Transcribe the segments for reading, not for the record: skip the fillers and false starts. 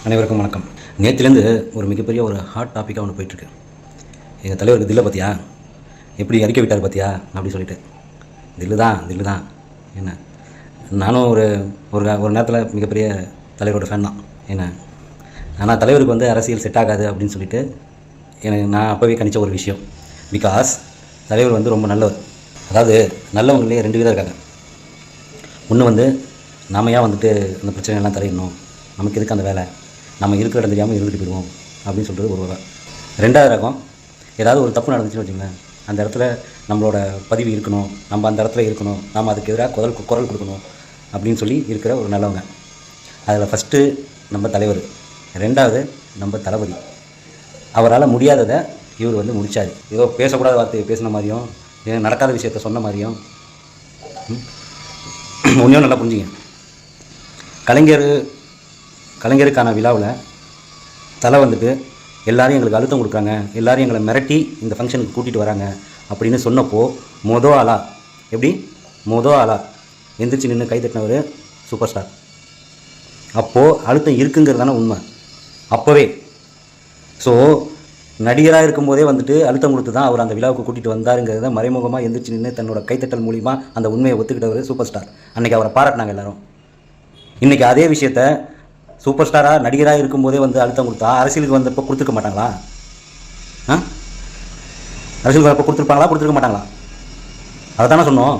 அனைவருக்கும் வணக்கம். நேற்றுலேருந்து ஒரு மிகப்பெரிய ஒரு ஹாட் டாப்பிக்காக ஒன்று போயிட்டுருக்கு. எங்கள் தலைவருக்கு தில்லை பார்த்தியா, எப்படி அறிக்கை விட்டார் பார்த்தியா அப்படி சொல்லிட்டு. தில்லு தான் என்ன, நானும் ஒரு ஒரு நேரத்தில் மிகப்பெரிய தலைவரோட ஃபேன் தான் என்ன. ஆனால் தலைவருக்கு வந்து அரசியல் செட் ஆகாது அப்படின்னு சொல்லிட்டு நான் அப்போவே கணித்த ஒரு விஷயம். பிகாஸ் தலைவர் வந்து ரொம்ப நல்லவர். அதாவது நல்லவங்களே 2 விதம் இருக்காங்க. ஒன்று வந்து நாம ஏன் வந்துட்டு அந்த பிரச்சனையெல்லாம் தலையிடணும், நமக்கு எதுக்கு அந்த வேலை, நம்ம இருக்கிற இடம் தெரியாமல் இருந்துட்டு போயிடுவோம் அப்படின்னு சொல்கிறது ஒரு வகை. 2வது ரகம், ஏதாவது ஒரு தப்பு நடந்துச்சுன்னு வச்சுங்களேன், அந்த இடத்துல நம்மளோட பதிவு இருக்கணும், நம்ம அந்த இடத்துல இருக்கணும், நாம் அதுக்கு எதிராக குரல் கொடுக்கணும் அப்படின்னு சொல்லி இருக்கிற ஒரு நல்லவங்க. அதில் ஃபஸ்ட்டு நம்ம தலைவர், 2வது நம்ம தளபதி. அவரால் முடியாததை இவர் வந்து முடித்தார். ஏதோ பேசக்கூடாத வார்த்தையை பேசின மாதிரியும், நடக்காத விஷயத்த சொன்ன மாதிரியும். ஒன்றையும் நல்லா புரிஞ்சுங்க. கலைஞருக்கான விழாவில் தலை வந்துட்டு எல்லோரும் எங்களுக்கு அழுத்தம் கொடுக்குறாங்க, எல்லோரும் எங்களை மிரட்டி இந்த ஃபங்க்ஷனுக்கு கூட்டிகிட்டு வராங்க அப்படின்னு சொன்னப்போ மொதல் ஆளா எந்திரிச்சு நின்று கை தட்டினவர் சூப்பர் ஸ்டார். அப்போது அழுத்தம் இருக்குங்கிறதான உண்மை அப்போவே. ஸோ நடிகராக இருக்கும்போதே வந்துட்டு அழுத்தம் கொடுத்து தான் அவர் அந்த விழாவுக்கு கூட்டிகிட்டு வந்தாருங்கிறத மறைமுகமாக எந்திரிச்சு நின்று தன்னோட கைத்தட்டல் மூலிமா அந்த உண்மையை ஒத்துக்கிட்டவர் சூப்பர் ஸ்டார். அன்றைக்கி அவரை பாராட்டினாங்க எல்லோரும். இன்றைக்கி அதே விஷயத்த சூப்பர் ஸ்டாராக நடிகராக இருக்கும்போதே வந்து அழுத்தம் கொடுத்தா அரசியலுக்கு வந்தப்போ கொடுத்துருக்க மாட்டாங்களா? அரசியலுக்கு வரப்போ கொடுத்துருக்க மாட்டாங்களா? அதை தானே சொன்னோம்.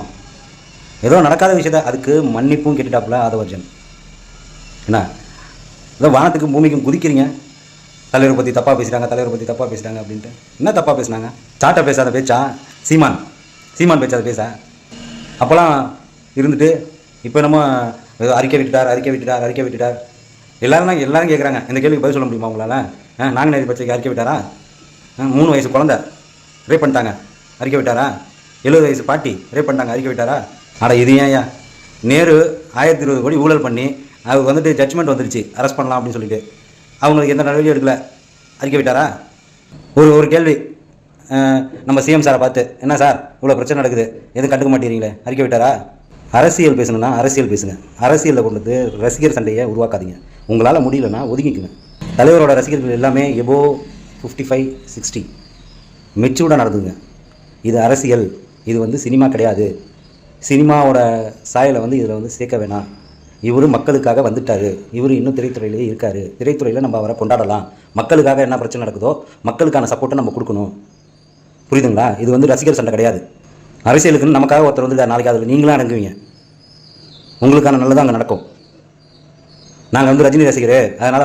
ஏதோ நடக்காத விஷயத்த அதுக்கு மன்னிப்பும் கேட்டுட்டாப்புல ஆதவர்ஜன். என்ன ஏதோ வானத்துக்கும் பூமிக்கும் குதிக்கிறீங்க, தலைவரை பற்றி தப்பாக பேசுகிறாங்க அப்படின்ட்டு. என்ன தப்பாக பேசுனாங்க? சாட்டை பேசாத பேச்சா? சீமான் பேச்சாத பேச அப்போல்லாம் இருந்துட்டு இப்போ நம்ம ஏதோ அறிக்கை விட்டுட்டார் எல்லாரும் கேட்குறாங்க. இந்த கேள்விக்கு பதில் சொல்ல முடியுமா உங்களால்? நாங்குநேரி பச்சைக்கு அறிக்கை விட்டாரா? 3 வயசு குழந்தை ரேப் பண்ணிட்டாங்க, அறிக்கை விட்டாரா? 70 வயசு பாட்டி ரேப் பண்ணிட்டாங்க, அறிக்கை விட்டாரா? இது ஏன் நேரு 1020 கோடி ஊழல் பண்ணி அவர் வந்துட்டு ஜட்ஜ்மெண்ட் வந்துருச்சு, அரெஸ்ட் பண்ணலாம் அப்படின்னு சொல்லிட்டு அவங்களுக்கு எந்த நடவடிக்கையும் எடுக்கல, அறிக்கை விட்டாரா? ஒரு கேள்வி நம்ம சிஎம் சாரை பார்த்து, என்ன சார் இவ்வளோ பிரச்சனை நடக்குது, எதுவும் கண்டுக்க மாட்டேங்கிறீங்களே, அறிக்கை விட்டாரா? அரசியல் பேசணுன்னா அரசியல் பேசுங்க. அரசியலில் கொண்டு ரசிகர் சண்டையை உருவாக்காதீங்க. உங்களால் முடியலன்னா ஒதுங்கிக்குங்க. தலைவரோட ரசிகர்கள் எல்லாமே எபோ 55-60 மெச்சூர்டாக நடந்துங்க. இது அரசியல், இது வந்து சினிமா கிடையாது. சினிமாவோட சாயலை வந்து இதில் வந்து சேர்க்க வேணாம். இவர் மக்களுக்காக வந்துட்டார், இவர் இன்னும் திரைத்துறையிலேயே இருக்கார். திரைத்துறையில் நம்ம அவரை கொண்டாடலாம். மக்களுக்காக என்ன பிரச்சனை நடக்குதோ மக்களுக்கான சப்போர்ட்டை நம்ம கொடுக்கணும். புரியுதுங்களா? இது வந்து ரசிகர் சண்டை கிடையாது. அரசியலுக்குன்னு நமக்காக ஒருத்தர் வந்து நாளைக்கு அதில் நீங்களும் அடங்குவீங்க, உங்களுக்கான நல்லதாக அங்கே நடக்கும். நாங்கள் வந்து ரஜினி ரசிகர், அதனால்